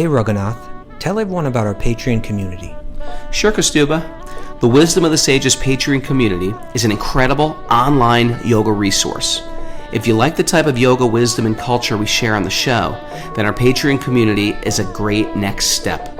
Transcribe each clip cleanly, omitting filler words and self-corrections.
Hey Raghunath, tell everyone about our Patreon community. Sure, Kaustubha. The Wisdom of the Sages Patreon community is an incredible online yoga resource. If you like the type of yoga wisdom and culture we share on the show, then our Patreon community is a great next step.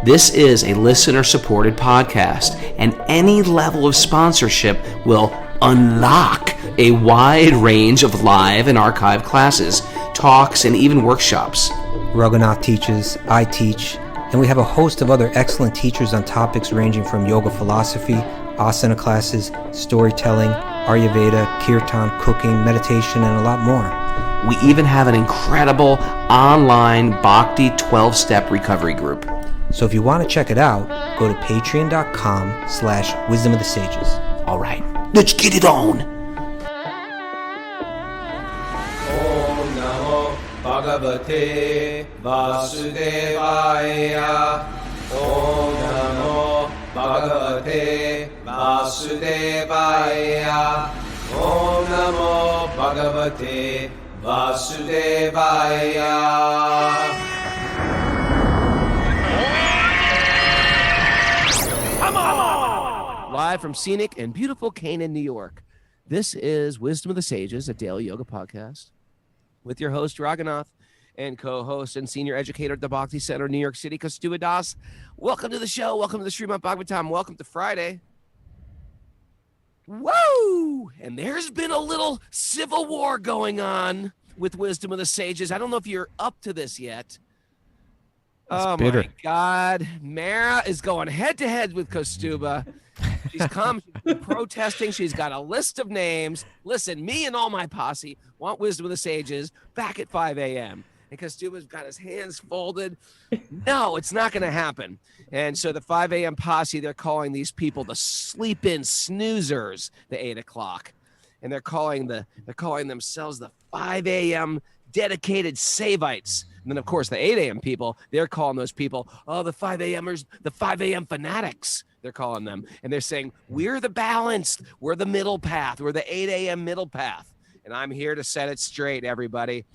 This is a listener-supported podcast, and any level of sponsorship will unlock a wide range of live and archived classes, talks, and even workshops. Raghunath teaches, I teach, and we have a host of other excellent teachers on topics ranging from yoga philosophy, asana classes, storytelling, Ayurveda, kirtan, cooking, meditation, and a lot more. We even have an incredible online Bhakti 12-step recovery group. So if you want to check it out, go to patreon.com/Wisdom of the Sages. All right, let's get it on. Om Namo Bhagavate Vasudevaya. Om Namo Bhagavate Vasudevaya. Om Namo Bhagavate Vasudevaya. Live from scenic and beautiful Canaan, New York. This is Wisdom of the Sages, a daily yoga podcast with your host, Raghunath, and co-host and senior educator at the Bhakti Center, New York City, Kaustubha Das. Welcome to the show. Welcome to the Srimad Bhagavatam. Welcome to Friday. Whoa! And there's been a little civil war going on with Wisdom of the Sages. I don't know if you're up to this yet. Oh my God. Mara is going head to head with Kaustubha. She's protesting. She's got a list of names. Listen, me and all my posse want Wisdom of the Sages back at 5 a.m. And Kaustubha's got his hands folded. No, it's not going to happen. And so the 5 a.m. posse, they're calling these people the sleep-in snoozers, the 8 o'clock. And they're calling themselves the 5 a.m. dedicated Savites. And then, of course, the 8 a.m. people, they're calling those people, the 5 a.m.ers, the 5 a.m. fanatics, they're calling them. And they're saying, we're the balanced, we're the middle path, we're the 8 a.m. middle path. And I'm here to set it straight, everybody.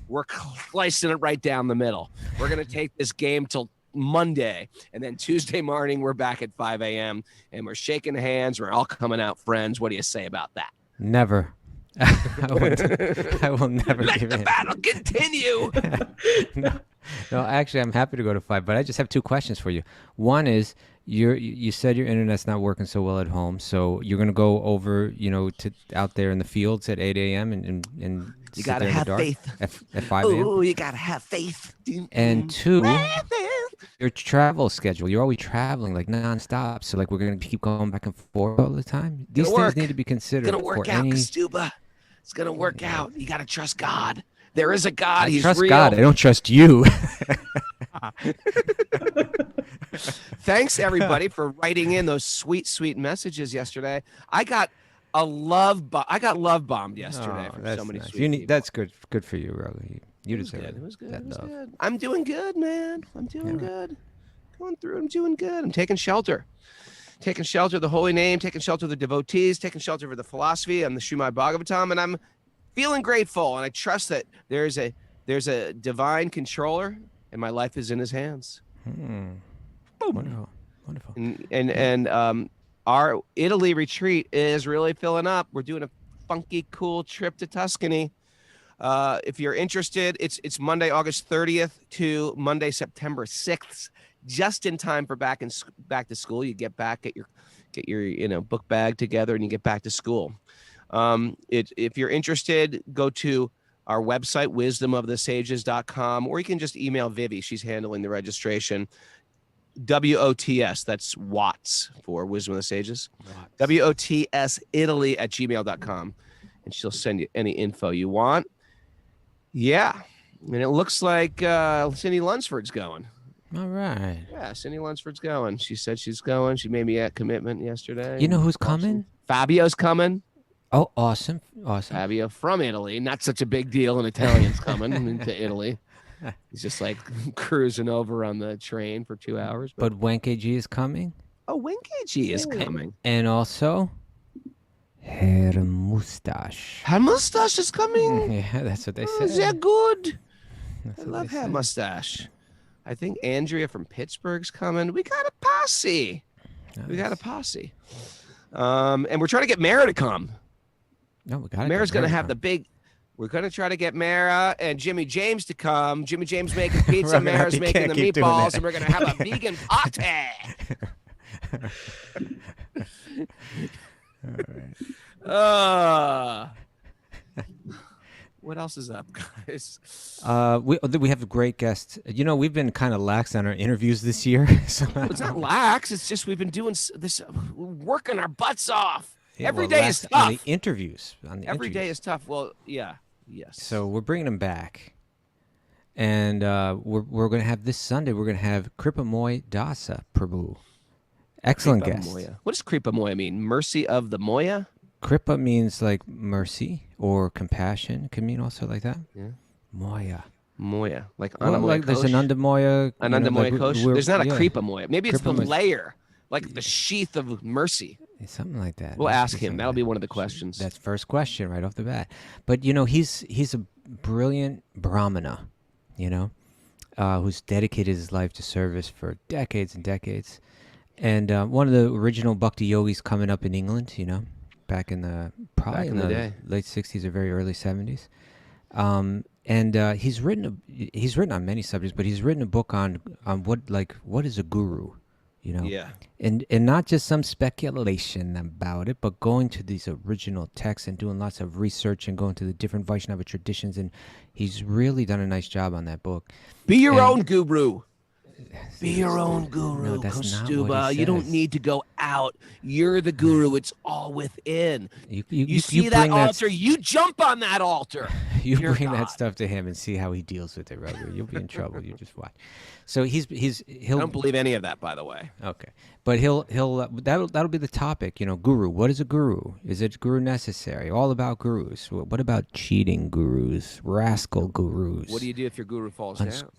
We're slicing it right down the middle. We're going to take this game till Monday. And then Tuesday morning, we're back at 5 a.m. and we're shaking hands. We're all coming out friends. What do you say about that? Never. I will never Let give the in. battle continue. No, actually, I'm happy to go to 5, but I just have two questions for you. One is, you said your internet's not working so well at home, so you're going to go over, to out there in the fields at 8 a.m. and you got to have faith. At 5 a.m.? Oh, you got to have faith. And two, your travel schedule. You're always traveling like nonstop, so like we're going to keep going back and forth all the time. These things need to be considered. It's going to work out, Kaustubha. It's going to work out. You got to trust God. There is a God. He's trust real. God. I don't trust you. Thanks, everybody, for writing in those sweet, sweet messages yesterday. I got love bombed yesterday from so many sweet people. That's good for you, Rogue. You deserve it. It was good. I'm doing good, man. I'm doing good. Going through it. I'm doing good. I'm taking shelter. Taking shelter of the holy name, taking shelter of the devotees, taking shelter of the philosophy and the Srimad Bhagavatam, and I'm feeling grateful, and I trust that there's a divine controller, and my life is in his hands. Wonderful. And our Italy retreat is really filling up. We're doing a funky, cool trip to Tuscany. If you're interested, it's Monday, August 30th to Monday, September 6th. Just in time for back to school. You get your book bag together and you get back to school. If you're interested, go to our website, wisdomofthesages.com, or you can just email Vivi. She's handling the registration. WOTS, that's Watts for Wisdom of the Sages. WOTS Italy at gmail.com, and she'll send you any info you want. Yeah, and it looks like Cindy Lunsford's going. All right. Yeah, Cindy Lunsford's going. She said she's going. She made me a commitment yesterday. You know who's coming? Fabio's coming. Oh, awesome. Fabio from Italy. Not such a big deal. An Italian's coming into Italy. He's just like cruising over on the train for 2 hours. But Wenkeji is coming? Oh, Wenkeji is coming. And also, Herr Mustache. Herr Mustache is coming? Yeah, that's what they say. Sehr good. I love Herr Mustache. I think Andrea from Pittsburgh's coming. We got a posse. Nice. We got a posse. And we're trying to get Mara to come. No, we got. Mara's going to have the big. We're going to try to get Mara and Jimmy James to come. Jimmy James making pizza, Mara's making the meatballs, and we're going to have a vegan party. All right. What else is up, guys? We have a great guest. You know, we've been kind of lax on our interviews this year. So It's not lax. It's just we've been doing this, working our butts off. Yeah, Every well, day is lax tough. on the interviews. Every day is tough. Well, yeah, yes. So we're bringing them back, and we're going to have this Sunday. We're going to have Kripa Moy Dasa Prabhu. Excellent Kripa guest. Moya. What does Kripa Moya mean? Mercy of the Moya? Kripa means like mercy or compassion. Can mean also like that. Yeah. Moya. Moya, like Well, Ananda like there's an Moya. Moya. Ananda Moya Kosh. There's not a yeah, Kripa Moya. Maybe it's Kripa the Moya. layer, like the sheath of mercy. Something like that. We'll Must ask be him. something That'll like be that. one of the questions. That's first question right off the bat. But you know, he's a brilliant Brahmana, you know, who's dedicated his life to service for decades and decades. And one of the original Bhakti yogis coming up in England, you know, back in the probably Back in the day. late 60s or very early 70s. And he's written on many subjects, but he's written a book on what is a guru, you know. Yeah. And not just some speculation about it, but going to these original texts and doing lots of research and going to the different Vaishnava traditions. And he's really done a nice job on that book. Be your And- own guru. Be your own guru, No, that's not what Kaustubha. he You don't says. need to go out. You're the guru. It's all within. You see that bring altar, you jump on that altar. You Dear bring God. that stuff to him and see how he deals with it, Raghu. You'll be in trouble. You just watch. So I he'll don't believe any of that, by the way. okay, but he'll that'll be the topic. You know, guru. What is a guru? Is it guru necessary? All about gurus. What about cheating gurus, rascal gurus? What do you do if your guru falls down?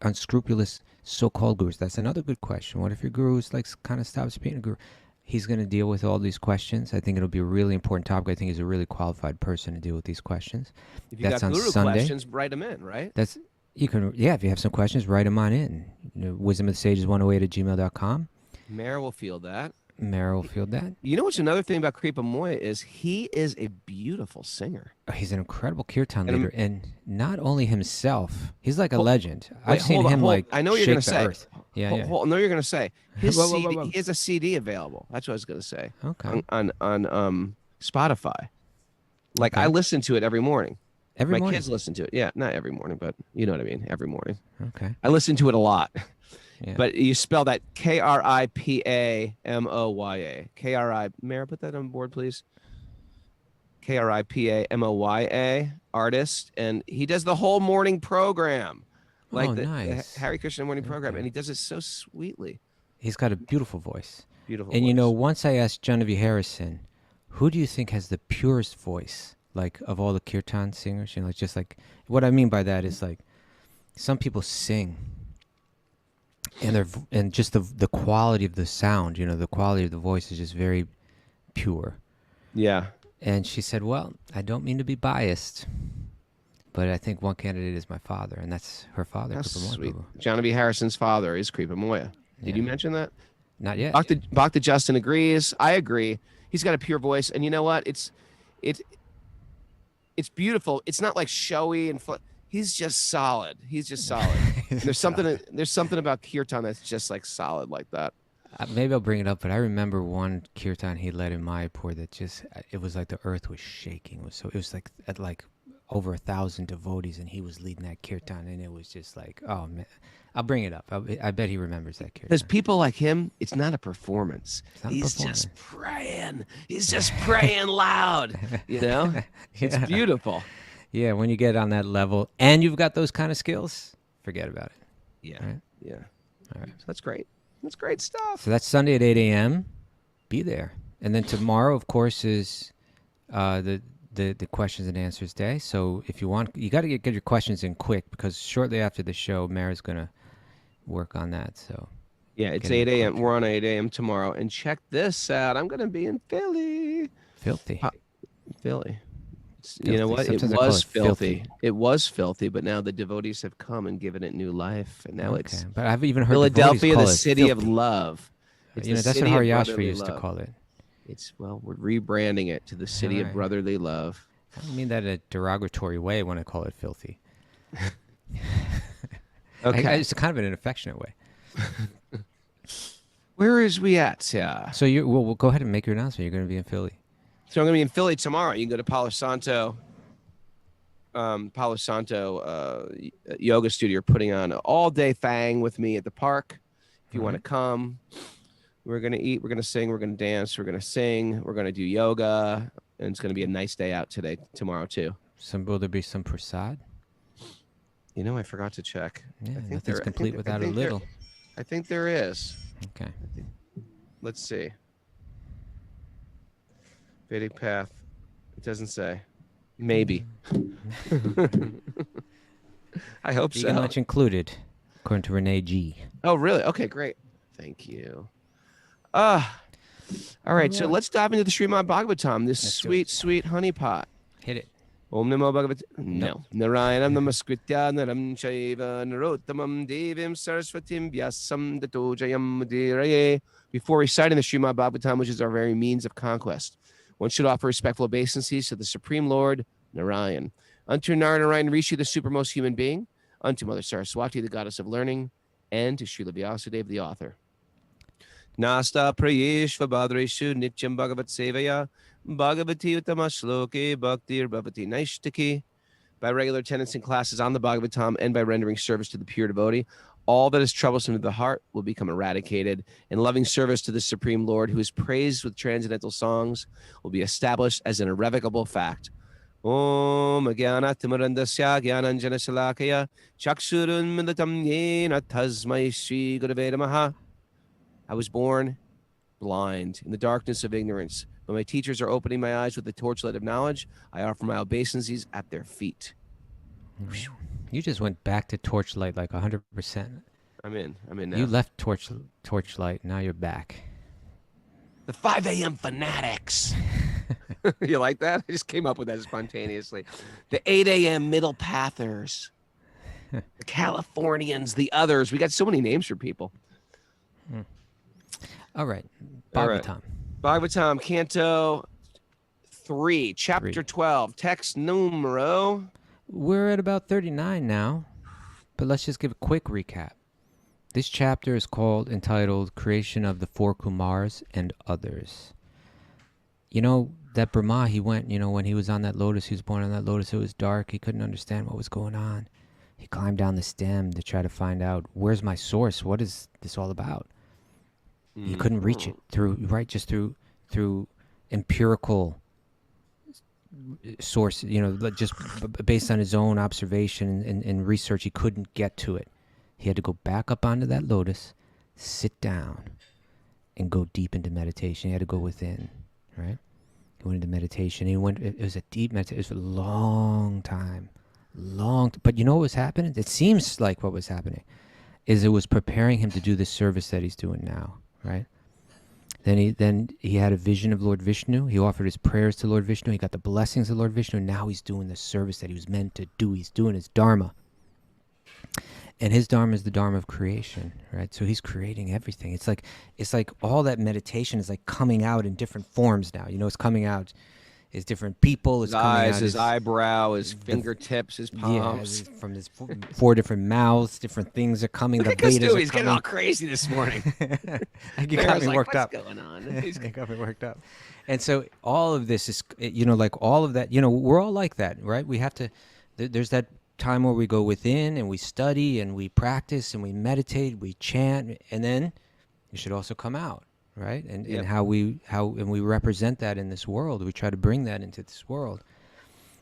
Unscrupulous so-called gurus? That's another good question. What if your guru is like kind of stops being a guru? He's going to deal with all these questions. I think it'll be a really important topic. I think he's a really qualified person to deal with these questions. If you That's got on guru Sunday. questions, write them in, right? If you have some questions, write them on in. You know, wisdomofthesages108@gmail.com. Mara will feel that. Mara will field that. You know what's another thing about Kripa Moya is he is a beautiful singer. He's an incredible kirtan And leader, and not only himself, he's like a Hold- legend. Wait, I've seen hold on, him hold- like I know what you're shake gonna the say. earth. Yeah, Hold, yeah. hold, I know what you're gonna say. His Whoa, whoa, CD, whoa, whoa. he has a CD available. That's what I was gonna say. Okay. On Spotify. Like Okay. I listen to it every morning. Every My morning. kids listen to it. Yeah, not every morning, but you know what I mean. Every morning. Okay. I listen to it a lot. Yeah. But you spell that Kripamoya. Mara, put that on board, please. Kripamoya, artist, and he does the whole morning program, like Oh, the nice. Hare Krishna morning program, Okay. and he does it so sweetly. He's got a beautiful voice. Beautiful. And you know, voice. once I asked Genevieve Harrison, who do you think has the purest voice, like of all the kirtan singers? You know, just like what I mean by that is like some people sing, and just the quality of the sound, you know, the quality of the voice is just very pure. Yeah. And she said, "Well, I don't mean to be biased, but I think one candidate is my father, and that's her father." That's Kripa Moy sweet. Prabhu. John B. Harrison's father is Kripa Moya. Did you Yeah. mention that? Not yet. Bhakta Justin agrees. I agree. He's got a pure voice, and you know what? It's beautiful. It's not like showy and he's just solid. He's just solid. There's something about kirtan that's just like solid like that. Maybe I'll bring it up, but I remember one kirtan he led in Mayapur that just, it was like the earth was shaking. It was like at like over 1,000 devotees, and he was leading that kirtan, and it was just like, oh man, I'll bring it up. I bet he remembers that kirtan. Because people like him, it's not a performance. not a He's performance. just praying. He's just praying loud. You know? It's Yeah. beautiful. Yeah, when you get on that level and you've got those kind of skills, forget about it. Yeah. Right. Yeah. All right. So that's great. That's great stuff. So that's Sunday at 8 a.m. Be there. And then tomorrow, of course, is the questions and answers day. So if you want, you got to get your questions in quick, because shortly after the show, Mara's going to work on that. So Yeah, it's Get 8 it a.m. quick. We're on 8 a.m. tomorrow. And check this out. I'm going to be in Philly. filthy. Philly. You know Filthy. what? It Sometimes I call was it filthy. filthy. It was filthy, but now the devotees have come and given it new life, and now Okay, it's but I've even heard Philadelphia, devotees call the it city of filthy. love. It's You the know, that's what city of Hariashva brotherly used to love. call it. We're rebranding it to the city of Alright. brotherly love. I don't mean that in a derogatory way when I call it filthy. Okay. It's kind of in an affectionate way. Where is we at? Yeah. So we'll go ahead and make your announcement. You're going to be in Philly. So I'm going to be in Philly tomorrow. You can go to Palo Santo yoga studio, putting on an all-day thing with me at the park. If you want to come, we're going to eat, we're going to sing, we're going to dance, we're going to sing, we're going to do yoga, and it's going to be a nice day out tomorrow too. Will there be some prasad? You know, I forgot to check. Yeah, I think nothing's complete without a little. I think there is. Okay. Let's see. Vedic path. It doesn't say. Maybe. I hope so. Vegan lunch included, according to Renee G. Oh, really? Okay, great. Thank you. All right, so let's dive into the Srimad Bhagavatam, this sweet honeypot. Hit it. Om Namo Bhagavate. No. Narayanam Namaskritya Naram Shaiva Narottamam Devim Saraswatim Vyasam Dato Jayam Mudiraye. Before reciting the Srimad Bhagavatam, which is our very means of conquest, one should offer respectful obeisances to the Supreme Lord, Narayan, unto Narayan Rishi, the supermost human being, unto Mother Saraswati, the goddess of learning, and to Srila Vyasadeva, the author. Nasta Prayeshva Badreshu Nityam Bhagavat Sevaya Bhagavati Uttama Shloke Bhaktir Bhavati Naishtaki. By regular attendance in classes on the Bhagavatam and by rendering service to the pure devotee, all that is troublesome to the heart will become eradicated, and loving service to the Supreme Lord, who is praised with transcendental songs, will be established as an irrevocable fact. Om Jnana Timarandasya Jnananjana Shalakaya Chakshurun Militam Yena Tasmai Shri Gurave Namaha. I was born blind in the darkness of ignorance. When my teachers are opening my eyes with the torchlight of knowledge, I offer my obeisances at their feet. You just went back to Torchlight like 100%. I'm in now. You left Torchlight, now you're back. The 5 a.m. fanatics. You like that? I just came up with that spontaneously. The 8 a.m. middle pathers. The Californians, the others. We got so many names for people. All right. Bhagavatam. All right. Bhagavatam, Canto 3, Chapter 12, Text Numero. We're at about 39 now, but let's just give a quick recap. This chapter is entitled Creation of the Four Kumars and Others. You know, that Brahma, he went, when he was on that lotus, he was born on that lotus, it was dark, he couldn't understand what was going on. He climbed down the stem to try to find out, where's my source? What is this all about? He couldn't reach it just through empirical source, just based on his own observation and research, he couldn't get to it. He had to go back up onto that lotus, sit down, and go deep into meditation. He had to go within, right? He went into meditation. It was a deep meditation. It was a long time. But you know what was happening? It seems like what was happening is it was preparing him to do the service that he's doing now, right? Then he had a vision of Lord Vishnu. He offered his prayers to Lord Vishnu. He got the blessings of Lord Vishnu. And now he's doing the service that he was meant to do. He's doing his dharma. And his dharma is the dharma of creation, right? So he's creating everything. It's like all that meditation is like coming out in different forms now. It's coming out as different people. His eyes, his eyebrow, his fingertips, his palms. Yeah, from his four different mouths, different things are coming. Look at Kaustubha, he's getting all crazy this morning. You got me worked up. What's going on? You got me worked up. And so all of this is, like all of that, we're all like that, right? We have to, there's that time where we go within and we study and we practice and we meditate, we chant, and then you should also come out, right? And how we represent that in this world. We try to bring that into this world.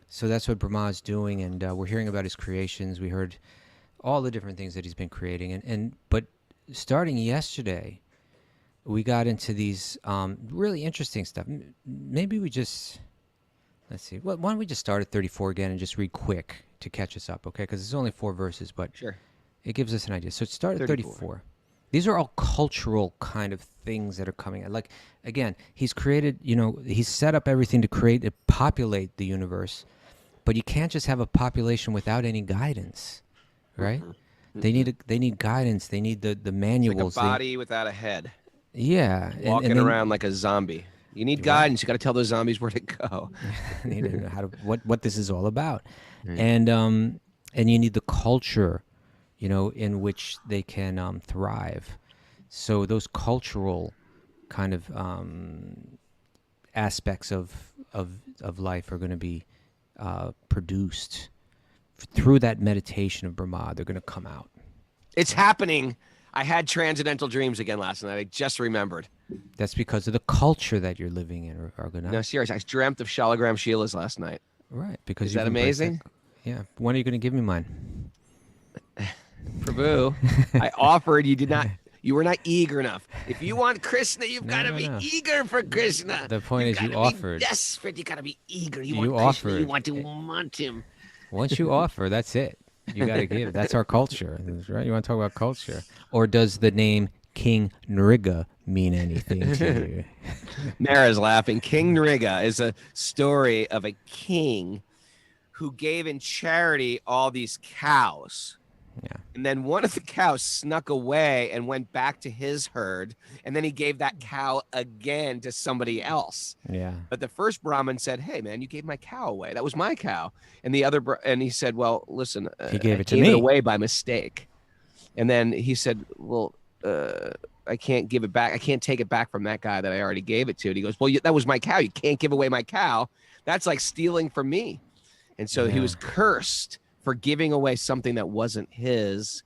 So that's what Brahma is doing, and we're hearing about his creations. We heard all the different things that he's been creating, but starting yesterday, we got into these really interesting stuff. Maybe we just, let's see. Why don't we just start at 34 again and just read quick to catch us up, okay? Because it's only 4 verses, but sure, it gives us an idea. So start at 34. These are all cultural kind of things that are coming out. Like, again, he's created, he's set up everything to populate the universe, but you can't just have a population without any guidance, right? They need guidance. They need the manuals. Like a body without a head. Yeah. Walking around like a zombie. You need guidance. You got to tell those zombies where to go. They need to know what this is all about. And you need the culture, in which they can thrive. So those cultural kind of aspects of life are going to be produced through that meditation of Brahma. They're going to come out. It's happening. I had transcendental dreams again last night. I just remembered. That's because of the culture that you're living in, Raghunath. No, seriously. I dreamt of Shalagram Sheilas last night. Right. Because is that amazing? Yeah. When are you going to give me mine? Prabhu, I offered. You did not. You were not eager enough. If you want Krishna, you've got to be eager for Krishna. The point is, you offered. Desperate. You got to be eager. You want offered. Krishna. You want to want him. Once you offer, that's it. You got to give. That's our culture, right? You want to talk about culture, or does the name King Nriga mean anything to you? Mara's laughing. King Nriga is a story of a king who gave in charity all these cows. Yeah. And then one of the cows snuck away and went back to his herd. And then he gave that cow again to somebody else. Yeah. But the first Brahmin said, "Hey, man, you gave my cow away. That was my cow." And and he said, "Well, listen, he gave it to me. me. It away by mistake." And then he said, "Well, I can't give it back. I can't take it back from that guy that I already gave it to." And he goes, "Well, that was my cow. You can't give away my cow. That's like stealing from me." And so he was cursed for giving away something that wasn't his.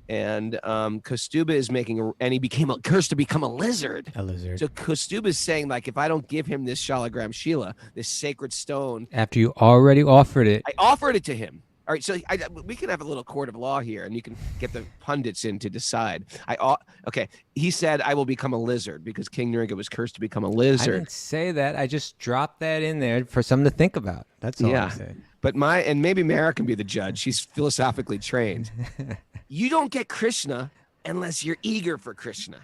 And Kaustubha is and he became cursed to become a lizard. A lizard. So Kaustubha is saying, like, if I don't give him this Shalagram Shila, this sacred stone. After you already offered it. I offered it to him. All right, so we can have a little court of law here, and you can get the pundits in to decide. Okay, he said, "I will become a lizard," because King Nriga was cursed to become a lizard. I didn't say that. I just dropped that in there for something to think about. That's all I'm saying. But and maybe Mara can be the judge. She's philosophically trained. You don't get Krishna unless you're eager for Krishna.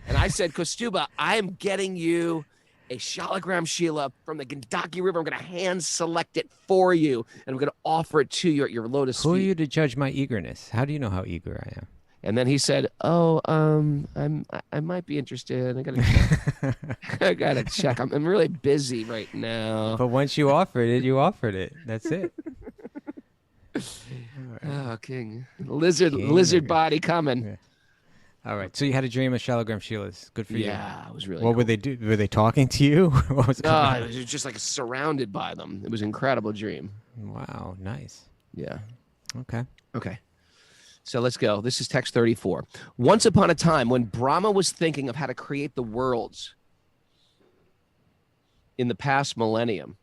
And I said, Kaustubha, I am getting you a Shalagram Shila from the Gandaki River. I'm going to hand select it for you, and I'm going to offer it to you at your lotus feet. Who are you to judge my eagerness? How do you know how eager I am? And then he said, "Oh, I might be interested. I gotta check. I gotta check. I'm really busy right now." But once you offered it, you offered it. That's it. Oh, King lizard body coming. Yeah. All right. So you had a dream of Shalagram Shilas. Good for you. Yeah, it was really. What cool. would they do? Were they talking to you? What was it was just like surrounded by them. It was an incredible dream. Wow. Nice. Yeah. Okay. So let's go. This is text 34. Once upon a time, when Brahma was thinking of how to create the worlds in the past millennium,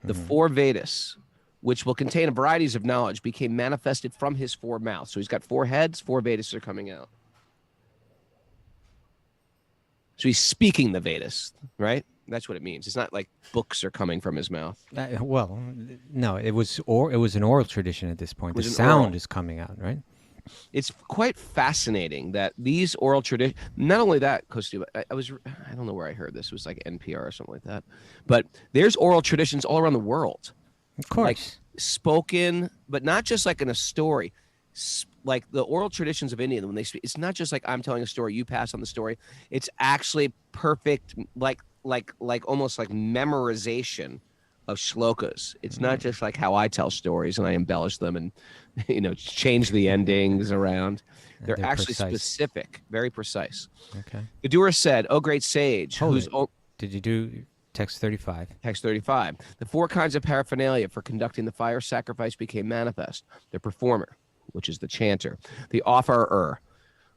the four Vedas, which will contain varieties of knowledge, became manifested from his four mouths. So he's got four heads, four Vedas are coming out. So he's speaking the Vedas, right? That's what it means. It's not like books are coming from his mouth. Well, no, it was an oral tradition at this point. The sound is coming out, right? It's quite fascinating that these oral traditions, not only that, Kaustubha, I don't know where I heard this. It was like NPR or something like that. But there's oral traditions all around the world. Of course. Like spoken, but not just like in a story. Like the oral traditions of India, when they speak, it's not just like I'm telling a story, you pass on the story. It's actually perfect, like almost like memorization of shlokas. It's not just like how I tell stories and I embellish them and change the endings around. They're actually precise. Specific, very precise. Okay. Vidura said, "Oh, great sage." Did you do text 35? Text 35. The four kinds of paraphernalia for conducting the fire sacrifice became manifest. The performer, which is the chanter, the offerer,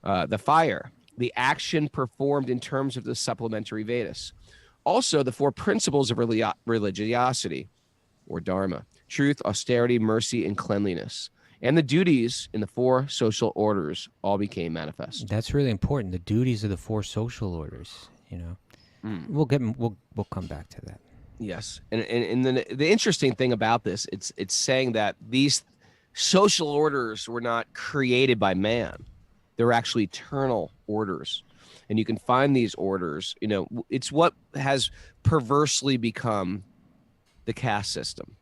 the fire, the action performed in terms of the supplementary Vedas. Also, the four principles of religiosity, or dharma, truth, austerity, mercy, and cleanliness. And the duties in the four social orders all became manifest. That's really important. The duties of the four social orders, We'll come back to that. Yes. And then the interesting thing about this, it's saying that these social orders were not created by man. They're actually eternal orders. And you can find these orders, it's what has perversely become the caste system.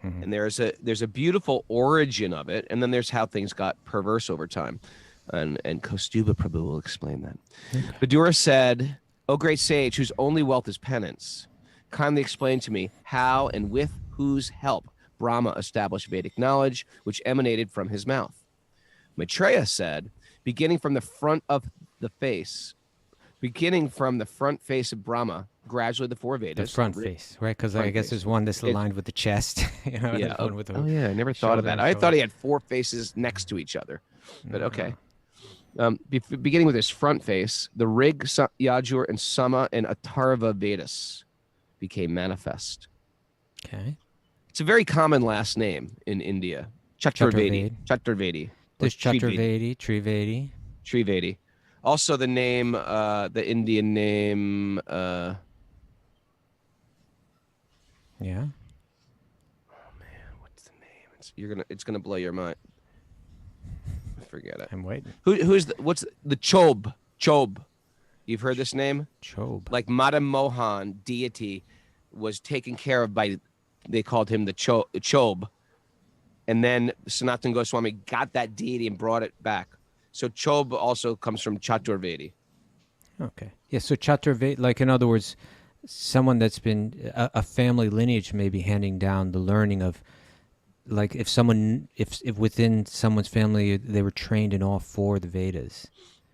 Mm-hmm. And there's a beautiful origin of it, and then there's how things got perverse over time. And Kaustubha Prabhu will explain that. Okay. Vidura said, "O great sage, whose only wealth is penance, kindly explain to me how and with whose help Brahma established Vedic knowledge, which emanated from his mouth." Maitreya said, beginning from the front face of Brahma, gradually the four Vedas. The front face, right? Because I guess there's one that's aligned with the chest. Yeah. There's one with the I never thought of that. I thought he had four faces next to each other. But okay. Beginning with his front face, the Rig, Yajur, and Sama and Atharva Vedas became manifest. Okay. It's a very common last name in India. Chaturvedi. There's Chaturvedi, Trivedi. Trivedi. Also the name, the Indian name. Yeah. Oh man, what's the name? It's gonna blow your mind. Forget it. I'm waiting. What's the Chob? Chob. You've heard this name? Chob. Like Madan Mohan, deity, was taken care of by, they called him the Chob. And then Sanatana Goswami got that deity and brought it back. So Chob also comes from Chaturvedi. Okay. Yeah, so Chaturvedi, like in other words, someone that's been a family lineage maybe handing down the learning of, like if within someone's family they were trained in all four of the Vedas,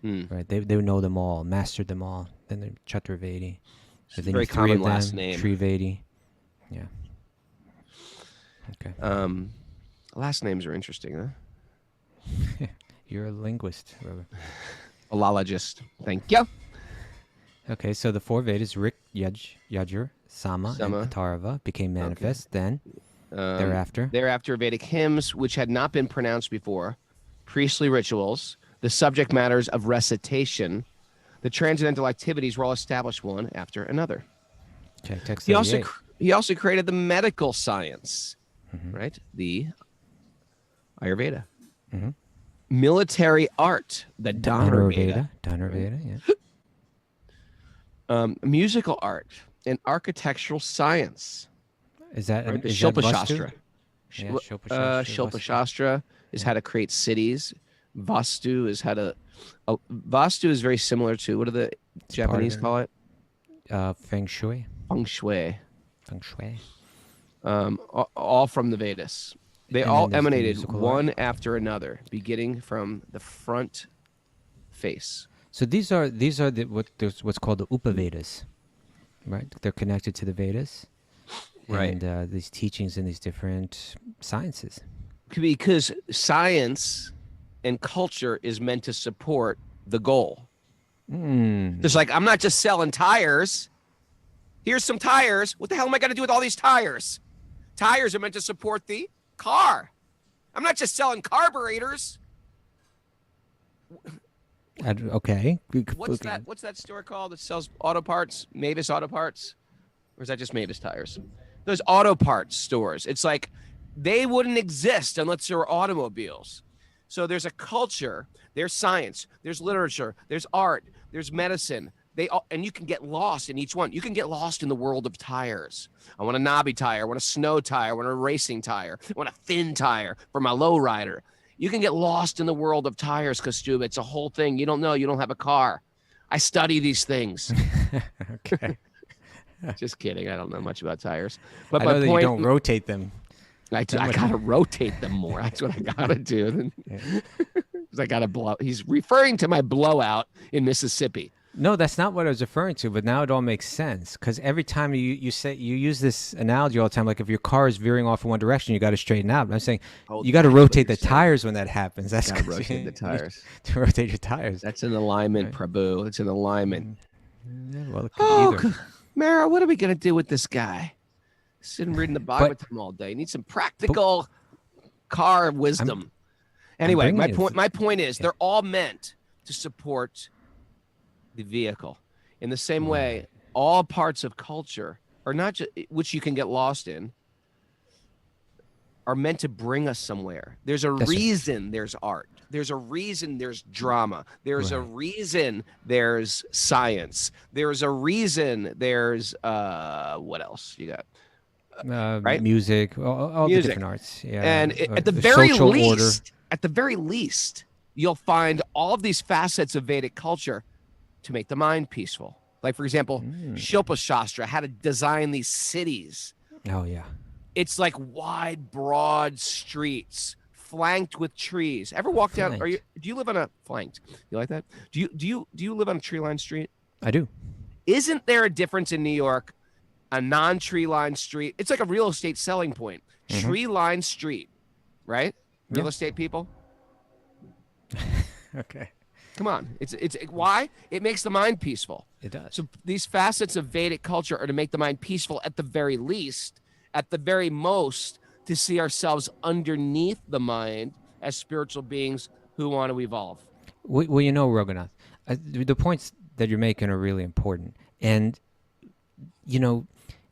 right? They would know them all, mastered them all. Then they're Chaturvedi. It's a very common last name. Trivedi. Yeah. Okay. Last names are interesting, huh? You're a linguist, Robert. A lologist. Thank you. Okay, so the four Vedas, Rik, Yajur, Sama, and Atharva, became manifest. Okay. Then, thereafter, Vedic hymns, which had not been pronounced before, priestly rituals, the subject matters of recitation, the transcendental activities were all established one after another. Okay, text he also created the medical science, right? The Ayurveda. Mm-hmm. Military art, the Dhanurveda. Dhanurveda, yeah. Musical art and architectural science. Is that right? The Shilpa Shastra? Yeah, Shilpa Shastra is how to create cities. Vastu is how to. Vastu is very similar to, what do the Japanese call it? Feng Shui. Feng Shui. Feng Shui. All from the Vedas. They all emanated one after another, beginning from the front face. So these are what's called the upavedas, right? They're connected to the Vedas, right? And these teachings in these different sciences. Because science and culture is meant to support the goal. It's like, I'm not just selling tires. Here's some tires. What the hell am I going to do with all these tires? Tires are meant to support the car. I'm not just selling carburetors. Okay. What's that store called that sells auto parts? Mavis Auto Parts? Or is that just Mavis Tires? Those auto parts stores. It's like they wouldn't exist unless there were automobiles. So there's a culture, there's science, there's literature, there's art, there's medicine. And you can get lost in each one. You can get lost in the world of tires. I want a knobby tire. I want a snow tire. I want a racing tire. I want a thin tire for my lowrider. You can get lost in the world of tires, Kaustubha. It's a whole thing. You don't know. You don't have a car. I study these things. Okay. Just kidding. I don't know much about tires. But I know that you don't rotate them. I got to rotate them more. That's what I got to do. I got to blow. He's referring to my blowout in Mississippi. No, that's not what I was referring to, but now it all makes sense. Because every time you use this analogy all the time, like if your car is veering off in one direction, you got to straighten out. But I'm saying you got to rotate the tires when that happens. That's got to rotate the tires. To rotate your tires. That's an alignment, right. Prabhu. It's an alignment. Yeah, well, it could be either. Mara, what are we gonna do with this guy? Sitting reading the Bhagavatam all day. Need some practical car wisdom. Anyway, my point is they're all meant to support the vehicle. In the same way, all parts of culture are not just, which you can get lost in, are meant to bring us somewhere. There's a reason there's art. There's a reason there's drama. There's a Right. reason there's science. There's a reason there's what else you got? Right? Music, all the Music. different arts. Yeah. And at the The very social order. least, you'll find all of these facets of Vedic culture to make the mind peaceful. Like, for example, Shilpa Shastra, how to design these cities. Oh yeah. It's like wide, broad streets flanked with trees. Ever walk down? Do you live on a flanked? You like that? Do you live on a tree-lined street? I do. Isn't there a difference in New York? A non-tree-lined street. It's like a real estate selling point. Tree-lined street, right? Real estate people. Okay. Come on. It's why? It makes the mind peaceful. It does. So these facets of Vedic culture are to make the mind peaceful at the very least, at the very most, to see ourselves underneath the mind as spiritual beings who want to evolve. Well, Raghunath, the points that you're making are really important. And,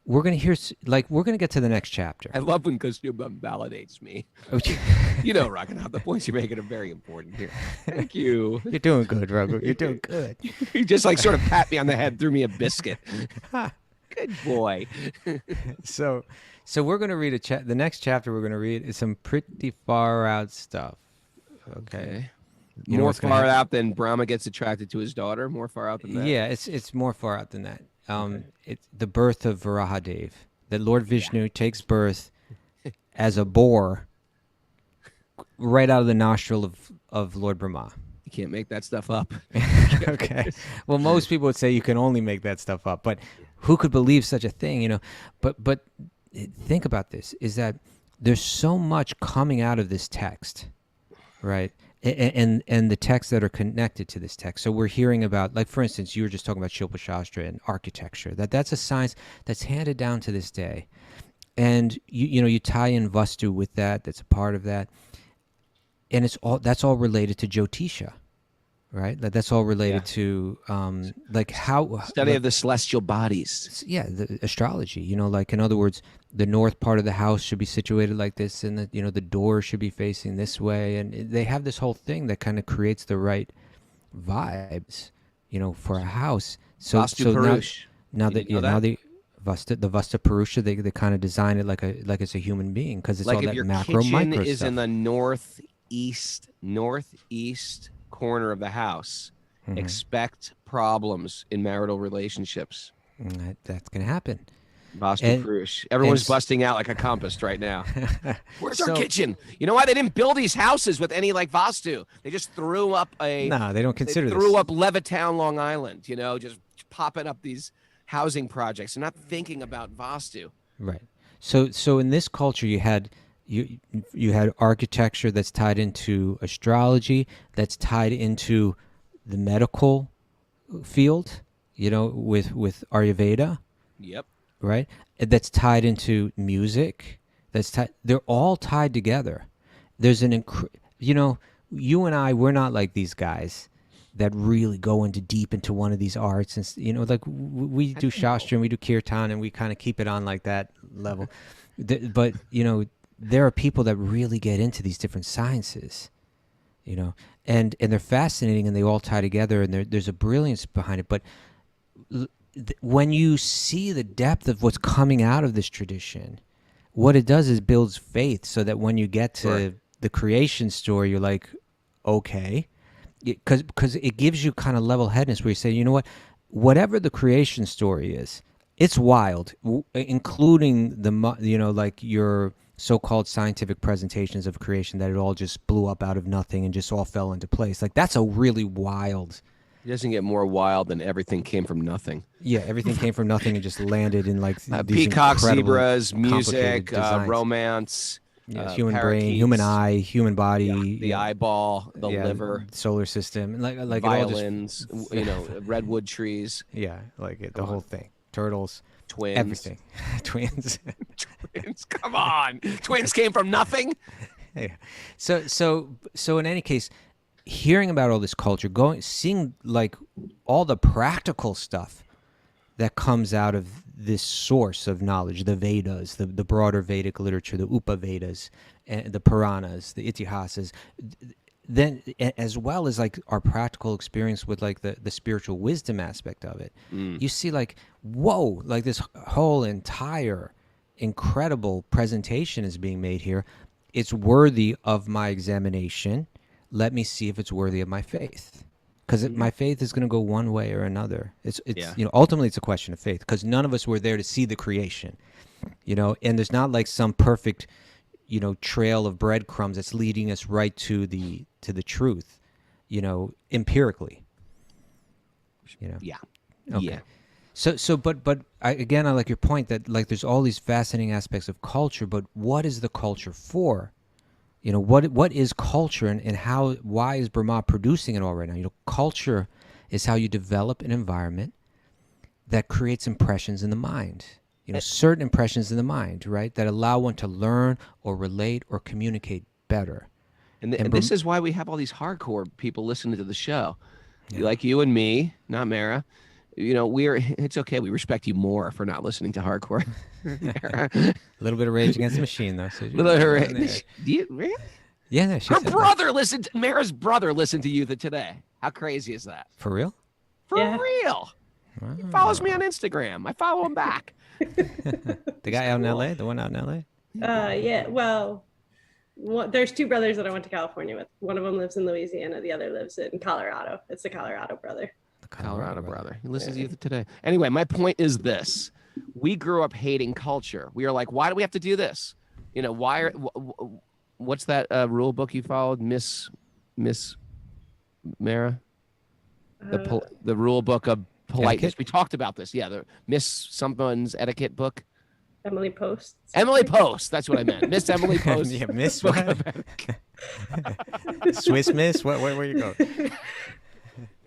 we're going to get to the next chapter. I love when Kaustubha validates me. Raghunath, the points you're making are very important here. Thank you. You're doing good, Raghu. You're doing good. You just sort of pat me on the head, threw me a biscuit. Good boy. So we're going to read the next chapter we're going to read is some pretty far out stuff. Okay. More far out than Brahma gets attracted to his daughter? More far out than that? Yeah, it's more far out than that. It's the birth of Varahadev. That Lord Vishnu takes birth as a boar right out of the nostril of Lord Brahma. You can't make that stuff up. Okay. Well, most people would say you can only make that stuff up, but who could believe such a thing, But think about this, is that there's so much coming out of this text, right? And the texts that are connected to this text. So we're hearing about, like, for instance, you were just talking about Shilpa Shastra and architecture. That's a science that's handed down to this day. And you tie in Vastu with that. That's a part of that. And that's all related to Jyotisha, right? That's all related to how study of the celestial bodies. Yeah, the astrology. In other words, the north part of the house should be situated like this, and the door should be facing this way, and they have this whole thing that kind of creates the right vibes, for a house. So Vastu now the Vasta Purusha, they kind of design it like it's a human being, because it's all that macro if your kitchen micro is stuff. in the northeast corner of the house, expect problems in marital relationships. That's going to happen. Vastu Purush. Everyone's busting out like a compass right now. Where's our kitchen? You know why they didn't build these houses with any Vastu? They just threw up they don't consider this. Threw up Levittown, Long Island, just popping up these housing projects. They're not thinking about Vastu. Right. So in this culture, you had architecture that's tied into astrology, that's tied into the medical field, with Ayurveda. Yep. Right? That's tied into music. They're all tied together. There's you and I, we're not like these guys that really go deep into one of these arts, and we do Shastra and we do Kirtan and we kind of keep it on like that level. But there are people that really get into these different sciences, and they're fascinating, and they all tie together, and there's a brilliance behind it. But when you see the depth of what's coming out of this tradition, what it does is builds faith, so that when you get to the creation story, you're like, okay, because it gives you kind of level-headedness, where you say, you know what, whatever the creation story is, it's wild, including your so-called scientific presentations of creation, that it all just blew up out of nothing and just all fell into place. That's a really wild. It doesn't get more wild than everything came from nothing. Yeah, everything came from nothing and just landed in these peacocks, incredible, zebras, music, designs. Romance, human brain, parakeets, human eye, human body, the eyeball, the liver, solar system, like violins, it all just, redwood trees. Yeah, the whole thing. Turtles, twins, everything, twins. Twins, come on, twins came from nothing. Yeah. So in any case, hearing about all this culture, seeing all the practical stuff that comes out of this source of knowledge, the Vedas, the broader Vedic literature, the Upavedas, and the Puranas, the Itihasas, then as well as like our practical experience with like the spiritual wisdom aspect of it, you see like, whoa, like this whole entire incredible presentation is being made here. It's worthy of my examination. Let me see if it's worthy of my faith. Because my faith is going to go one way or another. It's ultimately it's a question of faith, because none of us were there to see the creation, and there's not like some perfect, trail of breadcrumbs that's leading us right to the truth, empirically. Yeah. Okay. Yeah. But I like your point that like there's all these fascinating aspects of culture, but what is the culture for? What is culture, and why is Brahma producing it all right now? Culture is how you develop an environment that creates impressions in the mind. Certain impressions in the mind, right, that allow one to learn or relate or communicate better. And this is why we have all these hardcore people listening to the show, like you and me, not Mara. It's okay. We respect you more for not listening to hardcore. A little bit of Rage Against the Machine, though. So Do you really? Yeah, no, Her brother listened. Mara's brother listened to you today. How crazy is that? For real? For real. Wow. He follows me on Instagram. I follow him back. The guy out in LA, the one out in LA. Yeah. Well, there's two brothers that I went to California with. One of them lives in Louisiana. The other lives in Colorado. It's the Colorado brother. Colorado brother. He listens to you today. Anyway, my point is this. We grew up hating culture. We are like, why do we have to do this? What's that rule book you followed, Miss Mara? The rule book of politeness. Etiquette? We talked about this. Yeah, the Miss someone's etiquette book. Emily Post. Emily Post. That's what I meant. Miss Emily Post. Yeah, Miss what? Swiss Miss? Where you go?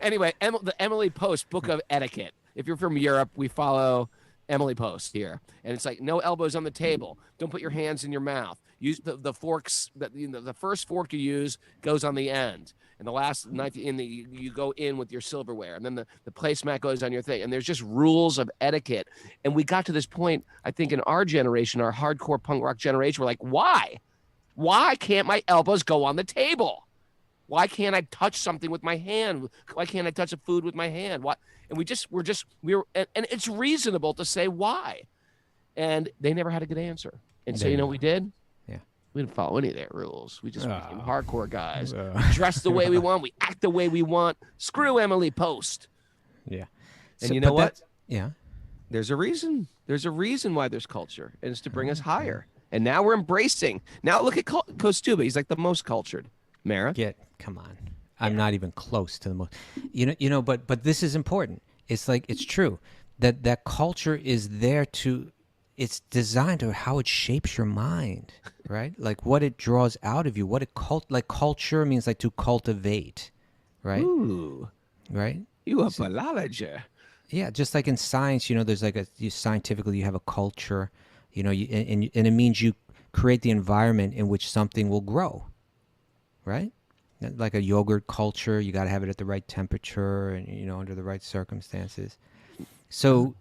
Anyway, the Emily Post Book of Etiquette. If you're from Europe, we follow Emily Post here, and it's like no elbows on the table. Don't put your hands in your mouth. Use the forks. The first fork you use goes on the end, and the last knife you go in with your silverware, and then the placemat goes on your thing. And there's just rules of etiquette. And we got to this point, I think, in our generation, our hardcore punk rock generation, we're like, why? Why can't my elbows go on the table? Why can't I touch something with my hand? Why can't I touch a food with my hand? Why? And and it's reasonable to say why. And they never had a good answer. And so, what we did? Yeah. We didn't follow any of their rules. We just became hardcore guys. Dress the way we want. We act the way we want. Screw Emily Post. Yeah. And you know what? Yeah. There's a reason. There's a reason why there's culture. And it's to bring us higher. And now we're embracing. Now look at Kaustubha. He's like the most cultured. Mara? Come on. I'm not even close to the most. But this is important. It's like, it's true that culture is there it's designed to how it shapes your mind, right? Like what it draws out of you, culture means like to cultivate, right? Ooh. Right? You a philologer. Yeah, just like in science, there's like scientifically you have a culture, and it means you create the environment in which something will grow, right? Like a yogurt culture, you got to have it at the right temperature and under the right circumstances. So,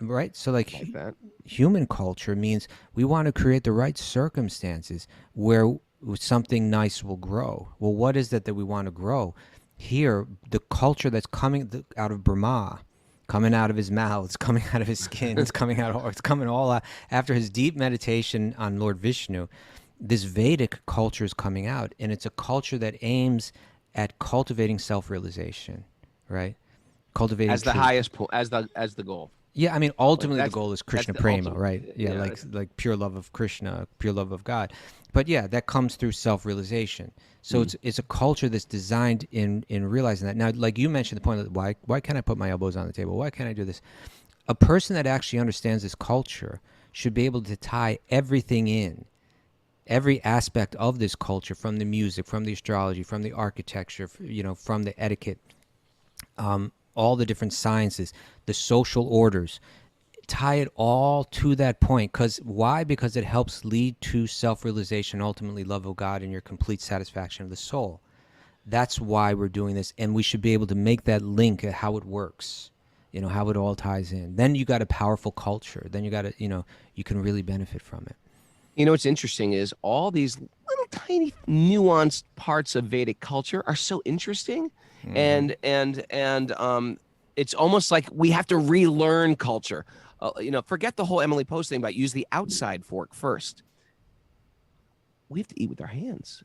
right? So like that. Human culture means we want to create the right circumstances where something nice will grow. Well, what is it that we want to grow? Here, the culture that's coming out of Brahma, coming out of his mouth, it's coming out of his skin, it's coming all out after his deep meditation on Lord Vishnu. This Vedic culture is coming out, and it's a culture that aims at cultivating self-realization, right? Cultivating as the truth. highest point, as the goal. Yeah, I mean, ultimately the goal is Krishna Prema, ultimate, right? Yeah, yeah, like pure love of Krishna, pure love of God. But yeah, that comes through self-realization. So it's a culture that's designed in realizing that. Now, like you mentioned, the point of why can't I put my elbows on the table? Why can't I do this? A person that actually understands this culture should be able to tie everything in. Every aspect of this culture, from the music, from the astrology, from the architecture, from the etiquette, all the different sciences, the social orders, tie it all to that point. Why? Because it helps lead to self-realization, ultimately love of God, and your complete satisfaction of the soul. That's why we're doing this, and we should be able to make that link at how it works, how it all ties in. Then you got a powerful culture. Then you got you can really benefit from it. You know what's interesting is all these little tiny nuanced parts of Vedic culture are so interesting, and it's almost like we have to relearn culture. Forget the whole Emily Post thing about use the outside fork first. We have to eat with our hands.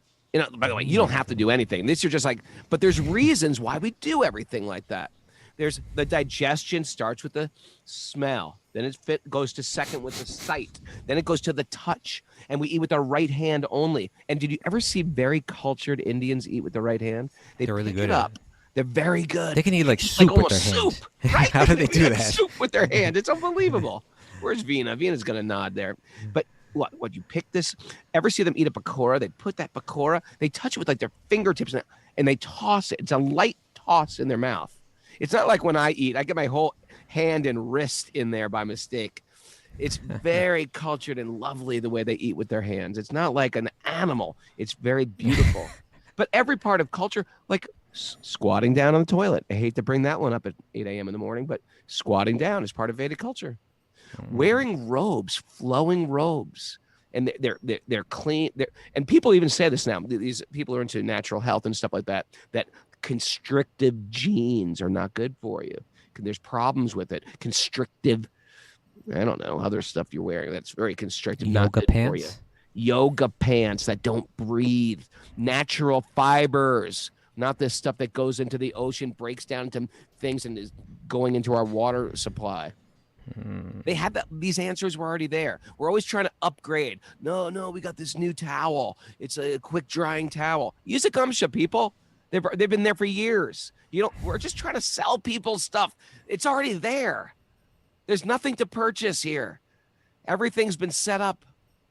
By the way, you don't have to do anything. This you're just like, but there's reasons why we do everything like that. There's the digestion starts with the smell, then goes to second with the sight, then it goes to the touch, and we eat with our right hand only. And did you ever see very cultured Indians eat with the right hand? They're really pick good it at up. They're very good. They can eat like soup with their hands. Soup, right? How do they do that? Soup with their hand. It's unbelievable. Where's Vina? Vina's gonna nod there. But what you pick this? Ever see them eat a pakora? They put that pakora, they touch it with like their fingertips and they toss it. It's a light toss in their mouth. It's not like when I eat, I get my whole hand and wrist in there by mistake. It's very cultured and lovely the way they eat with their hands. It's not like an animal. It's very beautiful. But every part of culture, like squatting down on the toilet. I hate to bring that one up at 8 a.m. in the morning, but squatting down is part of Vedic culture. Wearing robes, flowing robes. And they're clean. And people even say this now. These people are into natural health and stuff like that, that constrictive jeans are not good for you. There's problems with it. Constrictive, I don't know, other stuff you're wearing that's very constrictive. Not good for you. Yoga pants that don't breathe. Natural fibers, not this stuff that goes into the ocean, breaks down into things and is going into our water supply. They had these answers were already there. We're always trying to upgrade. No, we got this new towel. It's a quick drying towel. Use a gumsha, people. They've been there for years. We're just trying to sell people stuff. It's already there. There's nothing to purchase here. Everything's been set up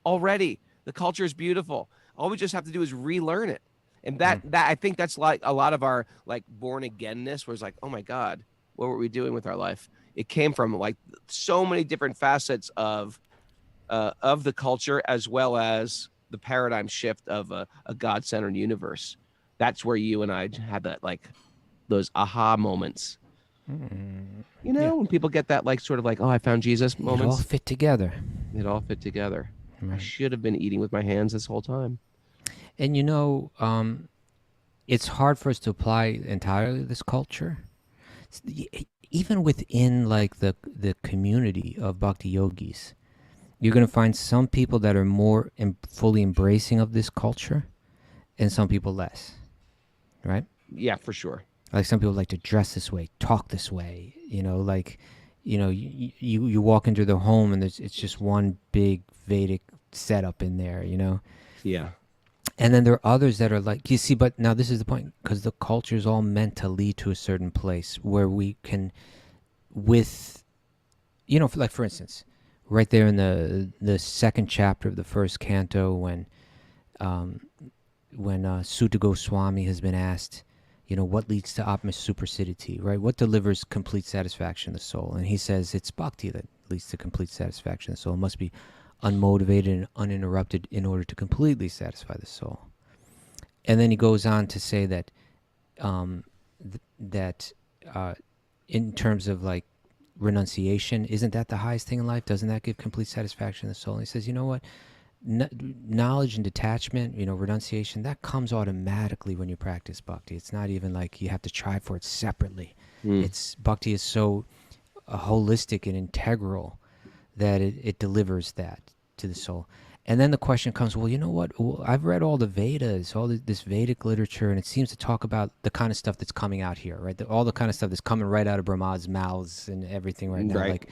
already. The culture is beautiful. All we just have to do is relearn it. And that I think that's like a lot of our like born againness, where it's like, oh my God, what were we doing with our life? It came from like so many different facets of the culture, as well as the paradigm shift of a God-centered universe. That's where you and I had that, like those aha moments. When people get that, like, sort of like, oh, I found Jesus moments. It all fit together. Right. I should have been eating with my hands this whole time. And it's hard for us to apply entirely this culture. Even within like the community of bhakti yogis, you're going to find some people that are more fully embracing of this culture and some people less, right? Yeah, for sure. Like some people like to dress this way, talk this way, you walk into their home and it's just one big Vedic setup in there, Yeah. And then there are others that are like, you see, but now this is the point, because the culture is all meant to lead to a certain place where we can, for instance, right there in the second chapter of the first canto, when Sutta Goswami has been asked, what leads to Atma Supersidity, right? What delivers complete satisfaction of the soul? And he says it's bhakti that leads to complete satisfaction of the soul. It must be unmotivated and uninterrupted in order to completely satisfy the soul. And then he goes on to say that in terms of like renunciation, isn't that the highest thing in life? Doesn't that give complete satisfaction to the soul? And he says, you know what? Knowledge and detachment, renunciation, that comes automatically when you practice bhakti. It's not even like you have to try for it separately. Bhakti is so holistic and integral that it delivers that to the soul. And then the question comes, well, you know what? Well, I've read all the Vedas, all this Vedic literature, and it seems to talk about the kind of stuff that's coming out here, right? All the kind of stuff that's coming right out of Brahma's mouths and everything right now, like